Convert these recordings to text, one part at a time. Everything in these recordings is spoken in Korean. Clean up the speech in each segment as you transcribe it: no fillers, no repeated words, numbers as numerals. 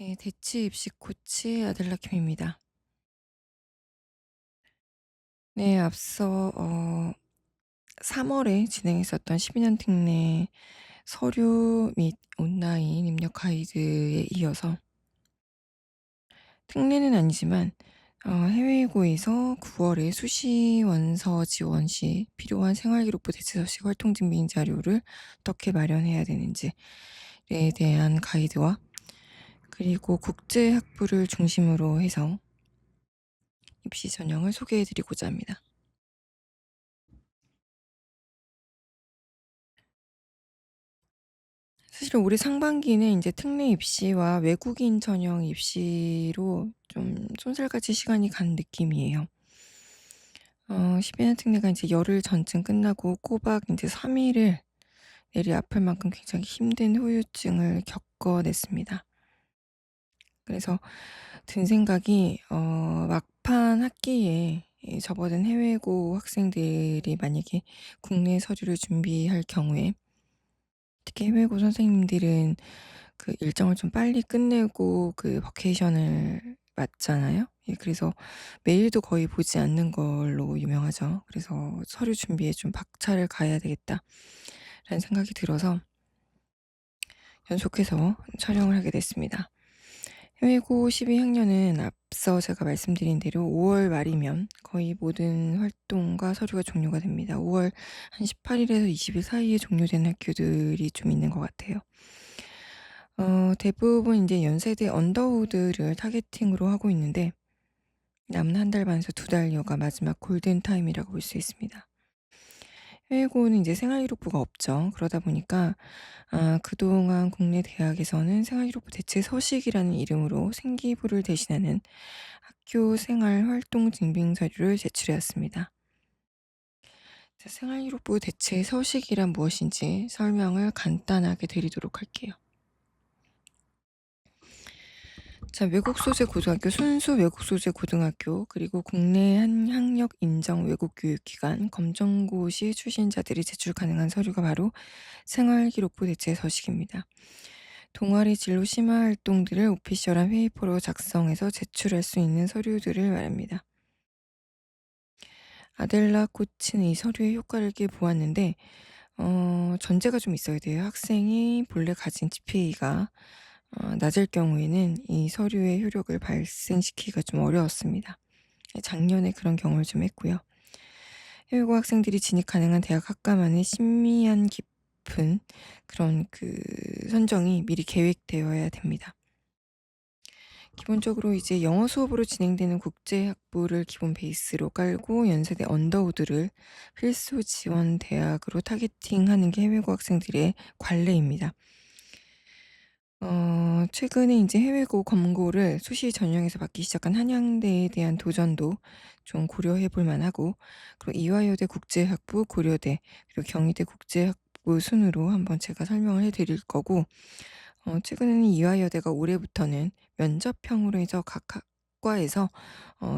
네, 대치 입시 코치 아델라 김입니다. 네, 앞서 3 월에 진행했었던 12년 특례 서류 및 온라인 입력 가이드에 이어서 특례는 아니지만 해외고에서 9 월에 수시 원서 지원 시 필요한 생활기록부 대체서식 활동 증빙 자료를 어떻게 마련해야 되는지에 대한 가이드와, 그리고 국제 학부를 중심으로 해서 입시 전형을 소개해 드리고자 합니다. 사실 올해 상반기는 이제 특례 입시와 외국인 전형 입시로 좀 쏜살같이 시간이 간 느낌이에요. 12년 특례가 이제 열흘 전쯤 끝나고 꼬박 이제3 일을 내리 아플 만큼 굉장히 힘든 후유증을 겪어냈습니다. 그래서 든 생각이, 막판 학기에 이 접어든 해외고 학생들이 만약에 국내 서류를 준비할 경우에, 특히 해외고 선생님들은 그 일정을 좀 빨리 끝내고 그 버케이션을 맞잖아요. 예, 그래서 메일도 거의 보지 않는 걸로 유명하죠. 그래서 '서류 준비에 좀 박차를 가해야 되겠다.'라는 생각이 들어서 연속해서 촬영을 하게 됐습니다. 해외고 12학년은 앞서 제가 말씀드린 대로 5월 말이면 거의 모든 활동과 서류가 종료가 됩니다. 5월 한 18 일에서 20일 사이에 종료되는 학교들이 좀 있는 것 같아요. 대부분 이제 연세대 언더우드를 타겟팅으로 하고 있는데, 남은 한 달 반에서 2달여가 마지막 골든타임이라고 볼 수 있습니다. 해외고는 이제 생활기록부가 없죠. 그러다 보니까 그동안 국내 대학에서는 생활기록부 대체 서식이라는 이름으로 생기부를 대신하는 학교 생활 활동 증빙 서류를 제출해 왔습니다. 자, 생활기록부 대체 서식이란 무엇인지 설명을 간단하게 드리도록 할게요. 자, 외국 소재 고등학교, 순수 외국 소재 고등학교, 그리고 국내 한 학력 인정 외국 교육기관, 검정고시 출신자들이 제출 가능한 서류가 바로 생활기록부 대체 서식입니다. 동아리 진로 심화 활동들을 오피셜한 페이퍼로 작성해서 제출할 수 있는 서류들을 말합니다. 아델라 코치는 이 서류의 효과를 꽤 보았는데, 전제가 좀 있어야 돼요. 학생이 본래 가진 GPA가 낮을 경우에는 이 서류의 효력을 발생시키기가 좀 어려웠습니다. 작년에 그런 경험을 좀 했고요. 해외고 학생들이 진입 가능한 대학 학과만의 신미한 깊은 그런 그 선정이 미리 계획되어야 됩니다. 기본적으로 이제 영어 수업으로 진행되는 국제 학부를 기본 베이스로 깔고 연세대 언더우드를 필수 지원 대학으로 타겟팅하는 게 해외고 학생들의 관례입니다. 최근에 이제 해외고 검고를 수시 전형에서 받기 시작한 한양대에 대한 도전도 좀 고려해 볼 만하고, 그리고 이화여대 국제학부, 고려대, 그리고 경희대 국제학부 순으로 한번 제가 설명을 해 드릴 거고, 최근에는 이화여대가 올해부터는 면접형으로 해서 각 학과에서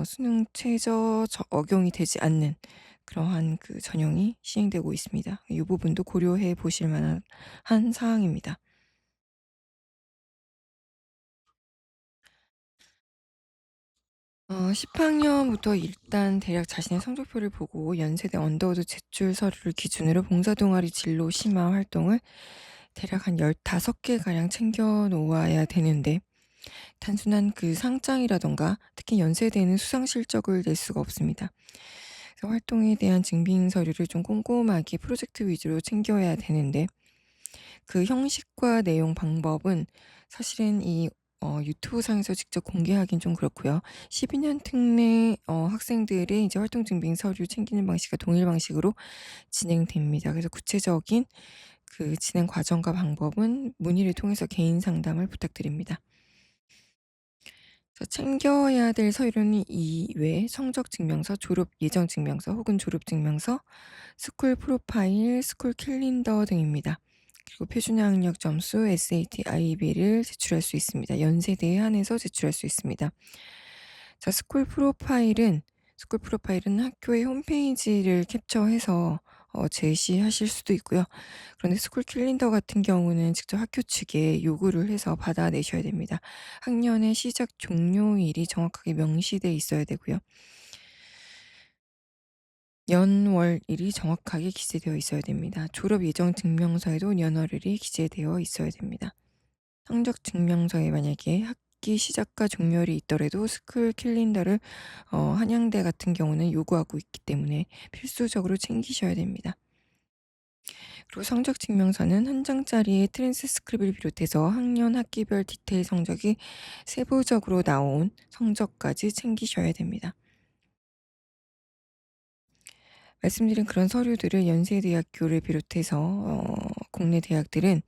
수능 최저 적용이 되지 않는 그러한 그 전형이 시행되고 있습니다. 이 부분도 고려해 보실 만한 사항입니다. 10 학년부터 일단 대략 자신의 성적표를 보고 연세대 언더우드 제출 서류를 기준으로 봉사 동아리 진로 심화 활동을 대략 한 15개 가량 챙겨 놓아야 되는데, 단순한 그 상장이라던가 특히 연세대는 수상 실적을 낼 수가 없습니다. 그래서 활동에 대한 증빙 서류를 좀 꼼꼼하게 프로젝트 위주로 챙겨야 되는데, 그 형식과 내용 방법은 사실은 이 유튜브 상에서 직접 공개하긴 좀 그렇고요. 12년 특례 학생들의 이제 활동 증빙 서류 챙기는 방식과 동일 방식으로 진행됩니다. 그래서 구체적인 그 진행 과정과 방법은 문의를 통해서 개인 상담을 부탁드립니다. 그래서 챙겨야 될 서류는 이외 성적 증명서, 졸업 예정 증명서 혹은 졸업 증명서, 스쿨 프로파일, 스쿨 캘린더 등입니다. 그리고 표준 학력 점수, SAT, IB를 제출할 수 있습니다. 연세대에 한해서 제출할 수 있습니다. 자, 스쿨 프로파일은 학교의 홈페이지를 캡처해서 제시하실 수도 있고요. 그런데 스쿨 캘린더 같은 경우는 직접 학교 측에 요구를 해서 받아내셔야 됩니다. 학년의 시작 종료일이 정확하게 명시돼 있어야 되고요. 연월일이 정확하게 기재되어 있어야 됩니다. 졸업 예정 증명서에도 연월일이 기재되어 있어야 됩니다. 성적 증명서에 만약에 학기 시작과 종료일이 있더라도 스쿨 캘린더를 한양대 같은 경우는 요구하고 있기 때문에 필수적으로 챙기셔야 됩니다. 그리고 성적 증명서는 한 장짜리의 트랜스크립트를 비롯해서 학년 학기별 디테일 성적이 세부적으로 나온 성적까지 챙기셔야 됩니다. 말씀드린 그런 서류들을 연세대학교를 비롯해서 국내 대학들은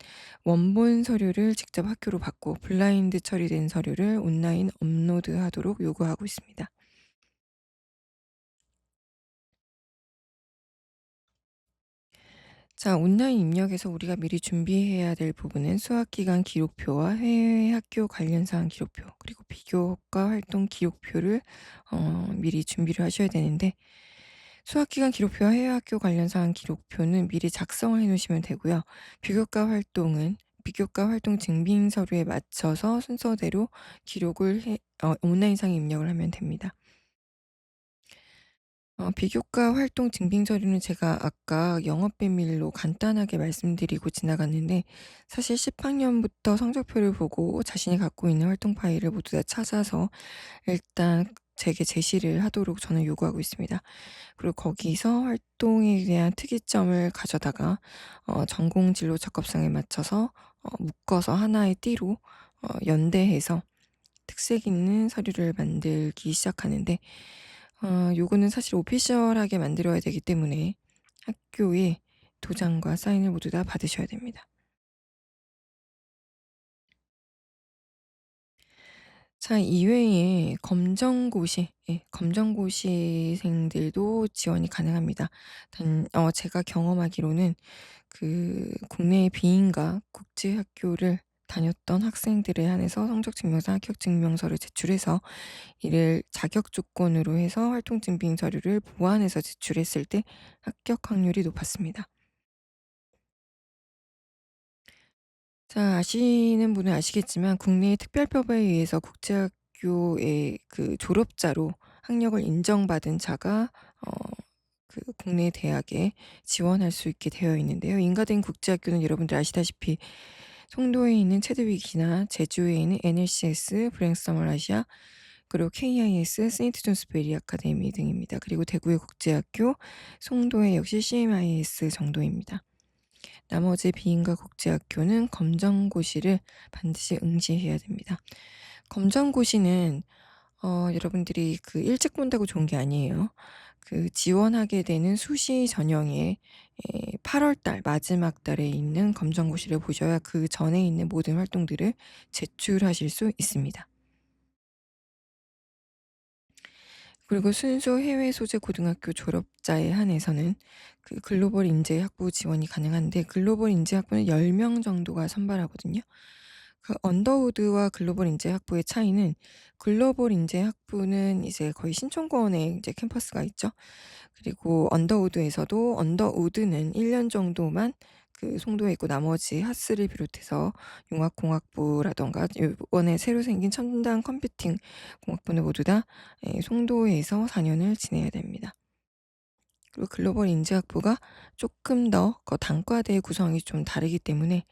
원본 서류를 직접 학교로 받고 블라인드 처리된 서류를 온라인 업로드하도록 요구하고 있습니다. 자, 온라인 입력에서 우리가 미리 준비해야 될 부분은 수학기간 기록표와 해외 학교 관련 사항 기록표, 그리고 비교과 활동 기록표를 미리 준비를 하셔야 되는데, 수학기간 기록표와 해외 학교 관련 사항 기록표는 미리 작성을 해 놓으시면 되고요. 비교과 활동 증빙 서류에 맞춰서 순서대로 기록을 온라인상에 입력을 하면 됩니다. 비교과 활동 증빙 서류는 제가 아까 영업 비밀로 간단하게 말씀드리고 지나갔는데, 사실 10학년부터 성적표를 보고 자신이 갖고 있는 활동 파일을 모두 다 찾아서 일단 제게 제시를 하도록 저는 요구하고 있습니다. 그리고 거기서 활동에 대한 특이점을 가져다가 전공 진로 적합성에 맞춰서 묶어서 하나의 띠로 연대해서 특색 있는 서류를 만들기 시작하는데, 요거는 사실 오피셜하게 만들어야 되기 때문에 학교에 도장과 사인을 모두 다 받으셔야 됩니다. 자, 이외에 검정고시, 예, 검정고시생들도 지원이 가능합니다. 제가 경험하기로는 국내의 비인가 국제학교를 다녔던 학생들에 한해서 성적증명서, 합격증명서를 제출해서 이를 자격 조건으로 해서 활동증빙 서류를 보완해서 제출했을 때 합격 확률이 높았습니다. 자, 아시는 분은 아시겠지만 국내의 특별법에 의해서 국제학교의 졸업자로 학력을 인정받은 자가 국내 대학에 지원할 수 있게 되어 있는데요. 인가된 국제학교는 여러분들 아시다시피 송도에 있는 체드윅이나 제주에 있는 NLCS, 브랭스 서멀아시아, 그리고 KIS, 세인트 존스 베리 아카데미 등입니다. 그리고 대구의 국제학교, 송도의 역시 CMIS 정도입니다. 나머지 비인가 국제학교는 검정고시를 반드시 응시해야 됩니다. 검정고시는 여러분들이 일찍 본다고 좋은 게 아니에요. 지원하게 되는 수시 전형에 8월 달 마지막 달에 있는 검정고시를 보셔야 그 전에 있는 모든 활동들을 제출하실 수 있습니다. 그리고 순수 해외 소재 고등학교 졸업자에 한해서는 글로벌 인재 학부 지원이 가능한데, 글로벌 인재 학부는 10명 정도가 선발하거든요. 언더우드와 글로벌 인재 학부의 차이는, 글로벌 인재 학부는 이제 거의 신촌권에 이제 캠퍼스가 있죠. 그리고 언더우드는 1년 정도만 송도에 있고, 나머지 하스를 비롯해서 융합공학부라던가 이번에 새로 생긴 첨단 컴퓨팅 공학부는 모두 다 송도에서 4년을 지내야 됩니다. 그리고 글로벌 인재학부가 조금 더 단과대 구성이 좀 다르기 때문에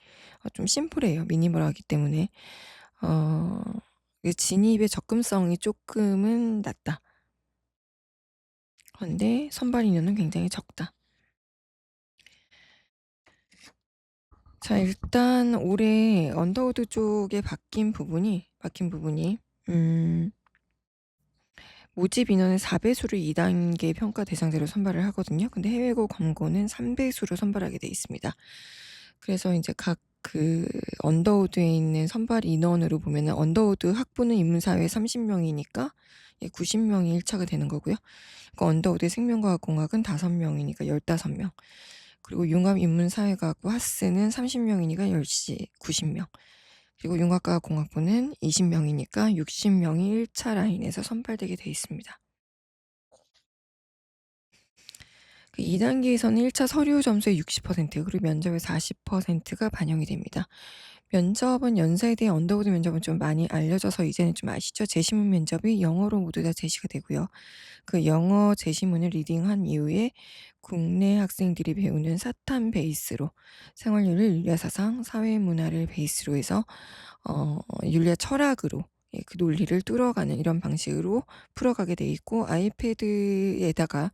좀 심플해요. 미니멀하기 때문에 어, 진입의 접근성이 조금은 낮다. 그런데 선발 인원은 굉장히 적다. 자, 일단 올해 언더우드 쪽에 바뀐 부분이 음, 모집 인원은 4배수를 2단계 평가 대상자로 선발을 하거든요. 근데 해외고 검고는 3배수로 선발하게 돼 있습니다. 그래서 이제 각 언더우드에 있는 선발 인원으로 보면은, 언더우드 학부는 인문사회 30명이니까 90명이 1차가 되는 거고요. 언더우드 생명과학공학은 5명이니까 15명. 그리고 융합인문사회과학부 하스는 30명이니까 90명. 그리고 융합과학공학부는 20명이니까 60명이 1차 라인에서 선발되게 돼 있습니다. 그 2 단계에서는 1차 서류 점수의 60% 그리고 면접의 40%가 반영이 됩니다. 면접은 연세대 언더우드 면접은 좀 많이 알려져서 이제는 좀 아시죠? 제시문 면접이 영어로 모두 다 제시가 되고요. 그 영어 제시문을 리딩한 이후에 국내 학생들이 배우는 사탐 베이스로 생활윤리, 윤리사상, 사회문화를 베이스로 해서 윤리학 철학으로 그 논리를 뚫어가는 이런 방식으로 풀어가게 돼 있고 아이패드에다가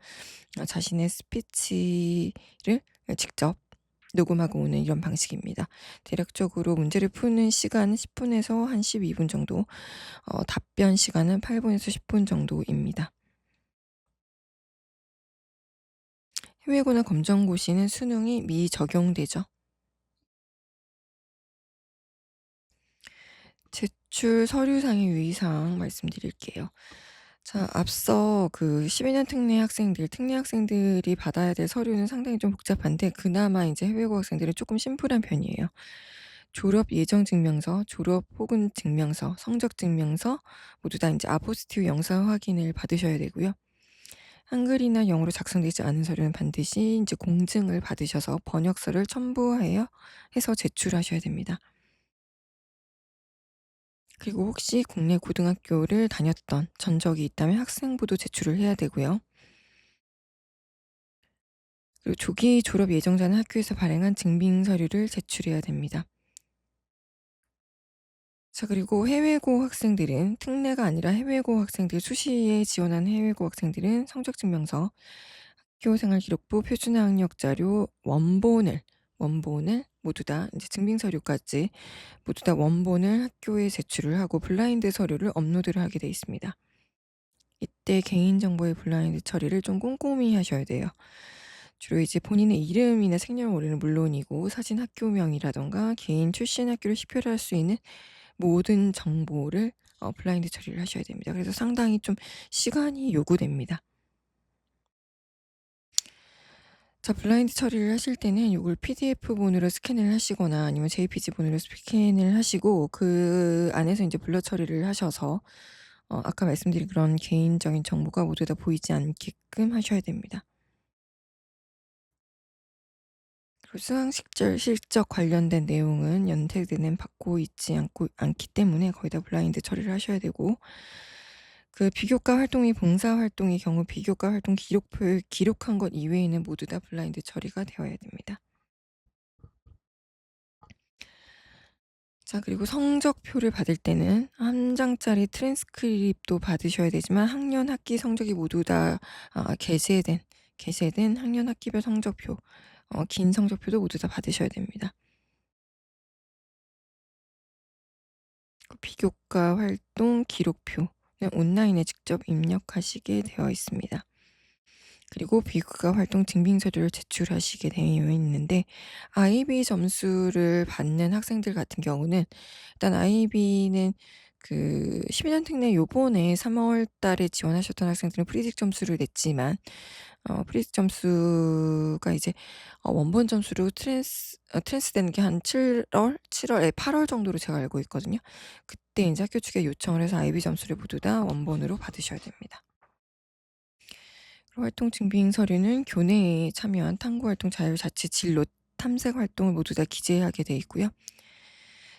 자신의 스피치를 직접 녹음하고 오는 이런 방식입니다. 대략적으로 문제를 푸는 시간은 10분에서 한 12분 정도, 답변 시간은 8분에서 10분 정도입니다. 해외고나 검정고시는 수능이 미적용되죠. 제출 서류상의 유의사항 말씀드릴게요. 자, 앞서 그 12년 특례 학생들이 받아야 될 서류는 상당히 좀 복잡한데 그나마 이제 해외고 학생들은 조금 심플한 편이에요. 졸업 예정 증명서, 졸업 혹은 증명서, 성적 증명서 모두 다 이제 아포스티브 영사 확인을 받으셔야 되고요. 한글이나 영어로 작성되지 않은 서류는 반드시 이제 공증을 받으셔서 번역서를 첨부하여 해서 제출하셔야 됩니다. 그리고 혹시 국내 고등학교를 다녔던 전적이 있다면 학생부도 제출을 해야 되고요. 그리고 조기 졸업 예정자는 학교에서 발행한 증빙 서류를 제출해야 됩니다. 자, 그리고 해외고 학생들은 특례가 아니라 해외고 학생들 수시에 지원한 해외고 학생들은 성적증명서, 학교생활기록부, 표준학력자료 원본을 모두 다 이제 증빙 서류까지 모두 다 원본을 학교에 제출을 하고 블라인드 서류를 업로드를 하게 돼 있습니다. 이때 개인정보의 블라인드 처리를 좀 꼼꼼히 하셔야 돼요. 주로 이제 본인의 이름이나 생년월일은 물론이고 사진 학교명이라던가 개인 출신 학교를 식별할 수 있는 모든 정보를 블라인드 처리를 하셔야 됩니다. 그래서 상당히 좀 시간이 요구됩니다. 자, 블라인드 처리를 하실 때는 요걸 PDF본으로 스캔을 하시거나 아니면 JPG본으로 스캔을 하시고 그 안에서 이제 블러 처리를 하셔서 아까 말씀드린 그런 개인적인 정보가 모두 다 보이지 않게끔 하셔야 됩니다. 그리고 수강 실적 관련된 내용은 연체대는 받고 있지 않기 때문에 거의 다 블라인드 처리를 하셔야 되고 그 비교과 활동이 봉사 활동의 경우 비교과 활동 기록표에 기록한 것 이외에는 모두 다 블라인드 처리가 되어야 됩니다. 자, 그리고 성적표를 받을 때는 한 장짜리 트랜스크립도 받으셔야 되지만 학년 학기 성적이 모두 다 게재된 학년 학기별 성적표, 긴 성적표도 모두 다 받으셔야 됩니다. 그 비교과 활동 기록표는 온라인에 직접 입력하시게 되어 있습니다. 그리고 비교과 활동 증빙 서류를 제출하시게 되어 있는데 IB 점수를 받는 학생들 같은 경우는 일단 IB는 그 12년 특례 요번에 3월 달에 지원하셨던 학생들은 프리직 점수를 냈지만 프리직 점수가 이제 원본 점수로 트랜스되는 게 한 7월, 8월 정도로 제가 알고 있거든요. 그때 이제 학교 측에 요청을 해서 IB 점수를 모두 다 원본으로 받으셔야 됩니다. 활동 증빙 서류는 교내에 참여한 탐구 활동 자율자치 진로 탐색 활동을 모두 다 기재하게 돼 있고요.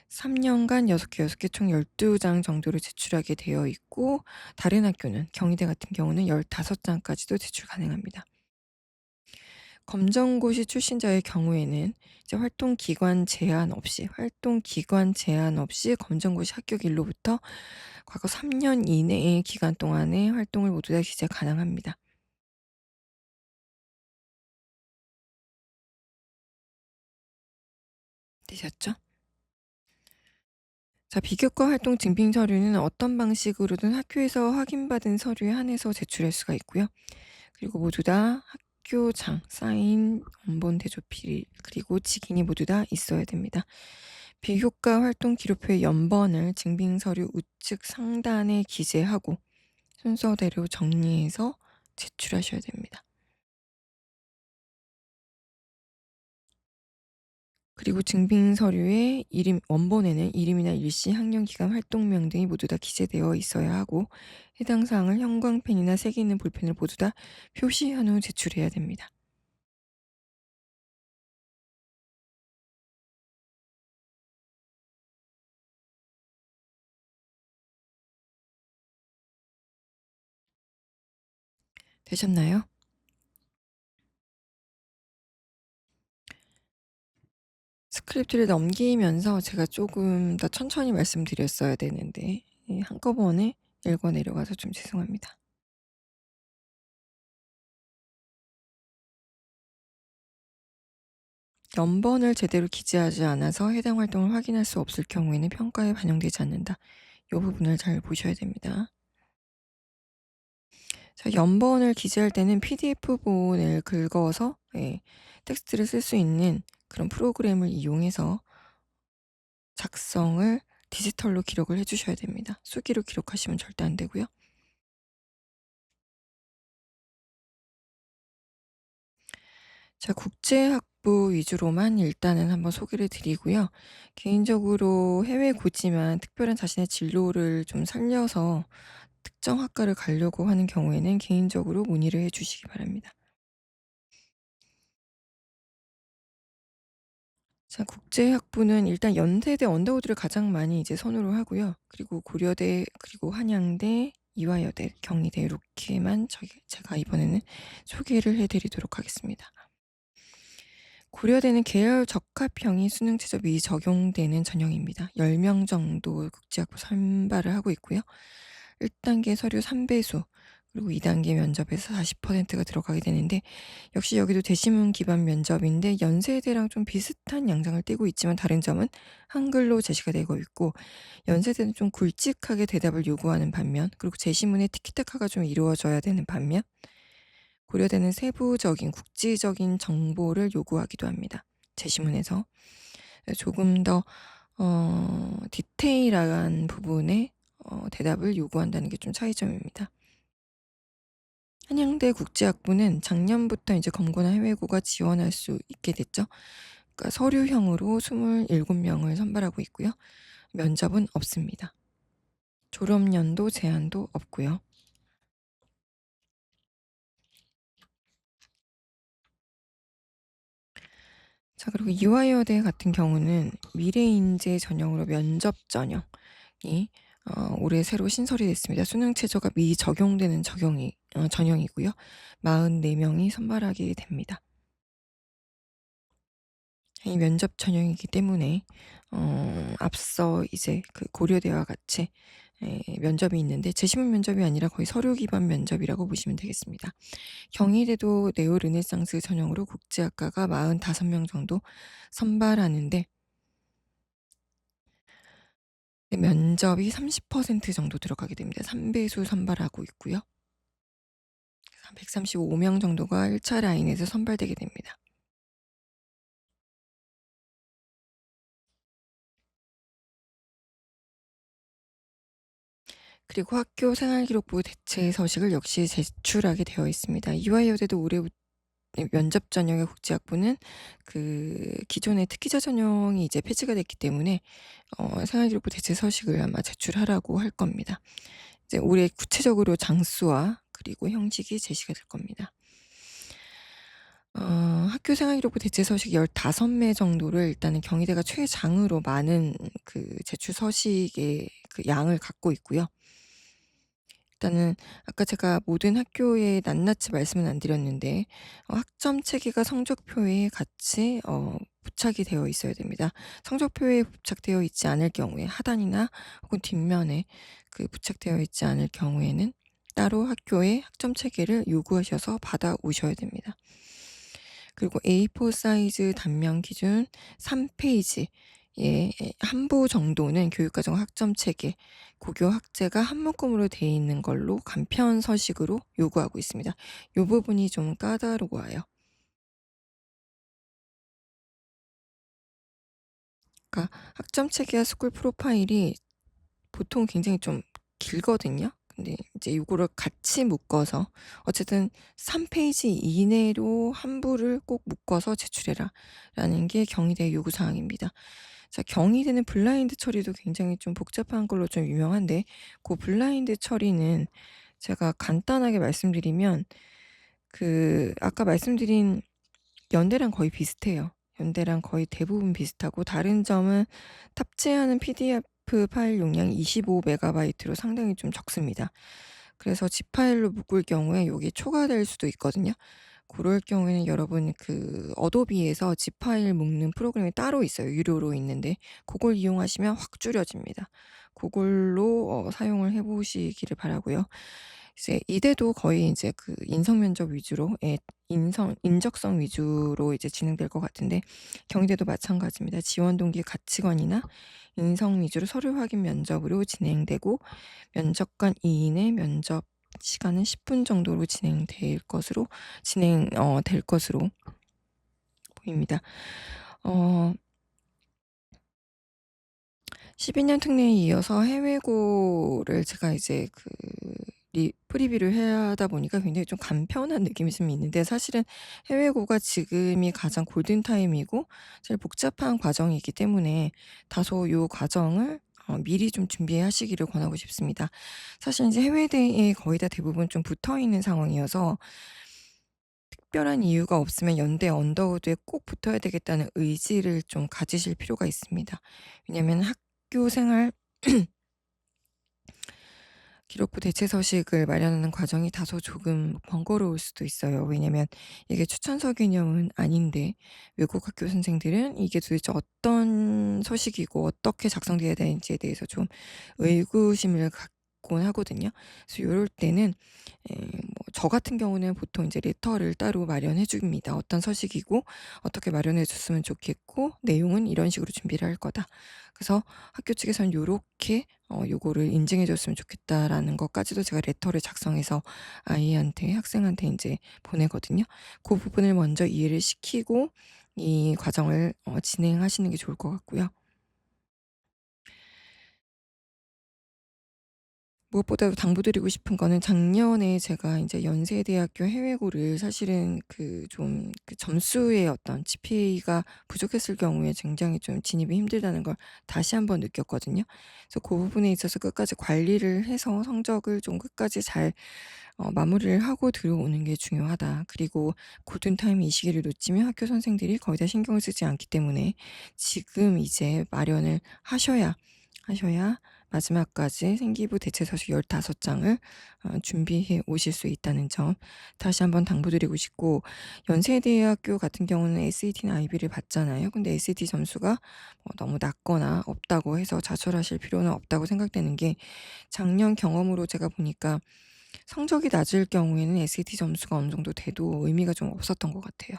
3년간 6개 총 12장 정도를 제출하게 되어 있고 다른 학교는 경희대 같은 경우는 15장까지도 제출 가능합니다. 검정고시 출신자의 경우에는 이제 활동 기간 제한 없이 검정고시 합격일로부터 과거 3년 이내의 기간 동안의 활동을 모두 다 기재 가능합니다. 되셨죠? 자, 비교과 활동 증빙 서류는 어떤 방식으로든 학교에서 확인받은 서류에 한해서 제출할 수가 있고요. 그리고 모두 다 학교장, 사인, 원본 대조필, 그리고 직인이 모두 다 있어야 됩니다. 비교과 활동 기록표의 연번을 증빙 서류 우측 상단에 기재하고 순서대로 정리해서 제출하셔야 됩니다. 그리고 증빙 서류의 원본에는 이름이나 일시, 학년 기간, 활동명 등이 모두 다 기재되어 있어야 하고 해당 사항을 형광펜이나 색이 있는 볼펜을 모두 다 표시한 후 제출해야 됩니다. 되셨나요? 스크립트를 넘기면서 제가 조금 더 천천히 말씀드렸어야 되는데 한꺼번에 읽어 내려가서 좀 죄송합니다. 연번을 제대로 기재하지 않아서 해당 활동을 확인할 수 없을 경우에는 평가에 반영되지 않는다. 이 부분을 잘 보셔야 됩니다. 자, 연번을 기재할 때는 PDF본을 긁어서 텍스트를 쓸 수 있는 그런 프로그램을 이용해서 작성을 디지털로 기록을 해주셔야 됩니다. 수기로 기록하시면 절대 안 되고요. 자, 국제학부 위주로만 일단은 한번 소개를 드리고요. 개인적으로 해외 고지만 특별한 자신의 진로를 좀 살려서 특정 학과를 가려고 하는 경우에는 개인적으로 문의를 해 주시기 바랍니다. 자, 국제학부는 일단 연세대 언더우드를 가장 많이 이제 선호를 하고요. 그리고 고려대, 그리고 한양대, 이화여대, 경희대 이렇게만 제가 이번에는 소개를 해 드리도록 하겠습니다. 고려대는 계열 적합형이 수능 최저 미적용되는 전형입니다. 10명 정도 국제학부 선발을 하고 있고요. 1단계 서류 3배수, 그리고 2단계 면접에서 40%가 들어가게 되는데, 역시 여기도 대시문 기반 면접인데 연세대랑 좀 비슷한 양상을 띠고 있지만 다른 점은 한글로 제시가 되고 있고, 연세대는 좀 굵직하게 대답을 요구하는 반면, 그리고 제시문에 티키타카가 좀 이루어져야 되는 반면, 고려대는 세부적인 국지적인 정보를 요구하기도 합니다. 제시문에서 조금 더 디테일한 부분에 대답을 요구한다는 게 좀 차이점입니다. 한양대 국제학부는 작년부터 이제 검거나 해외고가 지원할 수 있게 됐죠. 그러니까 서류형으로 27명을 선발하고 있고요. 면접은 없습니다. 졸업연도 제한도 없고요. 자, 그리고 이화여대 같은 경우는 미래인재 전형으로 면접 전형이 올해 새로 신설이 됐습니다. 수능 최저가 미적용되는 전형이고요. 44명이 선발하게 됩니다. 이 면접 전형이기 때문에 앞서 이제 그 고려대와 같이 면접이 있는데 제시문 면접이 아니라 거의 서류 기반 면접이라고 보시면 되겠습니다. 경희대도 네오 르네상스 전형으로 국제학과가 45명 정도 선발하는데 면접이 30% 정도 들어가게 됩니다. 3배수 선발하고 있고요. 135명 정도가 1차 라인에서 선발되게 됩니다. 그리고 학교 생활기록부 대체 서식을 역시 제출하게 되어 있습니다. 이화여대도 올해 면접 전형의 국제학부는 그 기존의 특기자 전형이 이제 폐지가 됐기 때문에 생활기록부 대체 서식을 아마 제출하라고 할 겁니다. 이제 올해 구체적으로 장수와 그리고 형식이 제시가 될 겁니다. 학교 생활기록부 대체 서식 15매 정도를 일단은 경희대가 최장으로 많은 그 제출 서식의 그 양을 갖고 있고요. 일단은 아까 제가 모든 학교에 낱낱이 말씀은 안 드렸는데 학점 체계가 성적표에 같이 부착이 되어 있어야 됩니다. 성적표에 부착되어 있지 않을 경우에 하단이나 혹은 뒷면에 그 부착되어 있지 않을 경우에는 따로 학교에 학점 체계를 요구하셔서 받아오셔야 됩니다. 그리고 A4 사이즈 단면 기준 3페이지 한 부 정도는 교육과정 학점 체계, 고교 학제가 한 묶음으로 되어 있는 걸로 간편 서식으로 요구하고 있습니다. 이 부분이 좀 까다로워요. 그러니까 학점 체계와 스쿨 프로파일이 보통 굉장히 좀 길거든요. 근데 이제 요거를 같이 묶어서 어쨌든 3페이지 이내로 한 부를 꼭 묶어서 제출해라라는 게 경희대의 요구 사항입니다. 자, 경희대는 블라인드 처리도 굉장히 좀 복잡한 걸로 좀 유명한데 그 블라인드 처리는 제가 간단하게 말씀드리면 그 아까 말씀드린 연대랑 거의 비슷해요. 연대랑 거의 대부분 비슷하고 다른 점은 탑재하는 PDF 파일 용량이 25MB로 상당히 좀 적습니다. 그래서 집 파일로 묶을 경우에 요게 초과될 수도 있거든요. 고럴 경우에는 여러분 그 어도비에서 집 파일 묶는 프로그램이 따로 있어요. 유료로 있는데 고걸 이용하시면 확 줄여집니다. 고걸로 사용을 해 보시기를 바라고요. 이제 이대도 거의 인제 그 인성 면접 위주로 인적성 위주로 이제 진행될 것 같은데 경희대도 마찬가지입니다. 지원 동기 가치관이나 인성 위주로 서류 확인 면접으로 진행되고 면접관 2 인의 면접 시간은 10분 정도로 될 것으로 보입니다. 어 12년 특례에 이어서 해외고를 제가 이제 그 프리뷰를 하다 보니까 굉장히 좀 간편한 느낌이 좀 있는데 사실은 해외고가 지금이 가장 골든타임이고 제일 복잡한 과정이기 때문에 다소 요 과정을 미리 좀 준비하시기를 권하고 싶습니다. 사실 이제 해외대에 거의 다 대부분 좀 붙어있는 상황이어서 특별한 이유가 없으면 연대 언더우드에 꼭 붙어야 되겠다는 의지를 좀 가지실 필요가 있습니다. 왜냐하면 학교 생활 기록부 대체 서식을 마련하는 과정이 다소 조금 번거로울 수도 있어요. 왜냐면 이게 추천서 개념은 아닌데 외국 학교 선생들은 이게 도대체 어떤 서식이고 어떻게 작성돼야 되는지에 대해서 좀 의구심을 갖곤 하거든요. 그래서 요럴 때는 뭐 저 같은 경우는 보통 이제 레터를 따로 마련해 줍니다. 어떤 서식이고 어떻게 마련해 줬으면 좋겠고 내용은 이런 식으로 준비를 할 거다. 그래서 학교 측에서는 요렇게 요거를 인증해 줬으면 좋겠다라는 것까지도 제가 레터를 작성해서 아이한테 학생한테 인제 보내거든요. 고 부분을 먼저 이해를 시키고 이 과정을 진행하시는 게 좋을 것 같고요. 무엇보다도 당부드리고 싶은 거는 작년에 제가 인제 연세대학교 해외고를 사실은 그 좀 그 점수의 어떤 GPA가 부족했을 경우에 굉장히 좀 진입이 힘들다는 걸 다시 한번 느꼈거든요. 그래서 고 부분에 있어서 끝까지 관리를 해서 성적을 좀 끝까지 잘 마무리를 하고 들어오는 게 중요하다. 그리고 골든타임 이 시기를 놓치면 학교 선생들이 거의 다 신경을 쓰지 않기 때문에 지금 이제 마련을 하셔야 마지막까지 생기부 대체서식 15 장을 준비해 오실 수 있다는 점 다시 한번 당부드리고 싶고 연세대학교 같은 경우는 SAT나 IB를 받잖아요. 근데 SAT 점수가 너무 낮거나 없다고 해서 자출하실 필요는 없다고 생각되는 게 작년 경험으로 제가 보니까 성적이 낮을 경우에는 SAT 점수가 어느 정도 돼도 의미가 좀 없었던 것 같아요.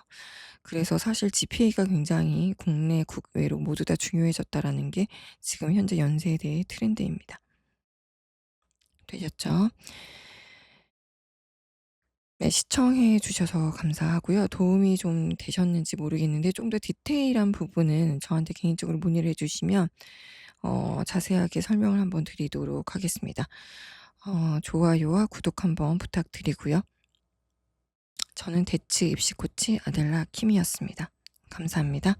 그래서 사실 GPA가 굉장히 국내 국외로 모두 다 중요해졌다라는 게 지금 현재 연세대의 트렌드입니다. 되셨죠? 네, 시청해 주셔서 감사하고요. 도움이 좀 되셨는지 모르겠는데 좀 더 디테일한 부분은 저한테 개인적으로 문의를 해 주시면 자세하게 설명을 한번 드리도록 하겠습니다. 좋아요와 구독 한번 부탁드리고요. 저는 대치 입시 코치 아델라 킴이었습니다. 감사합니다.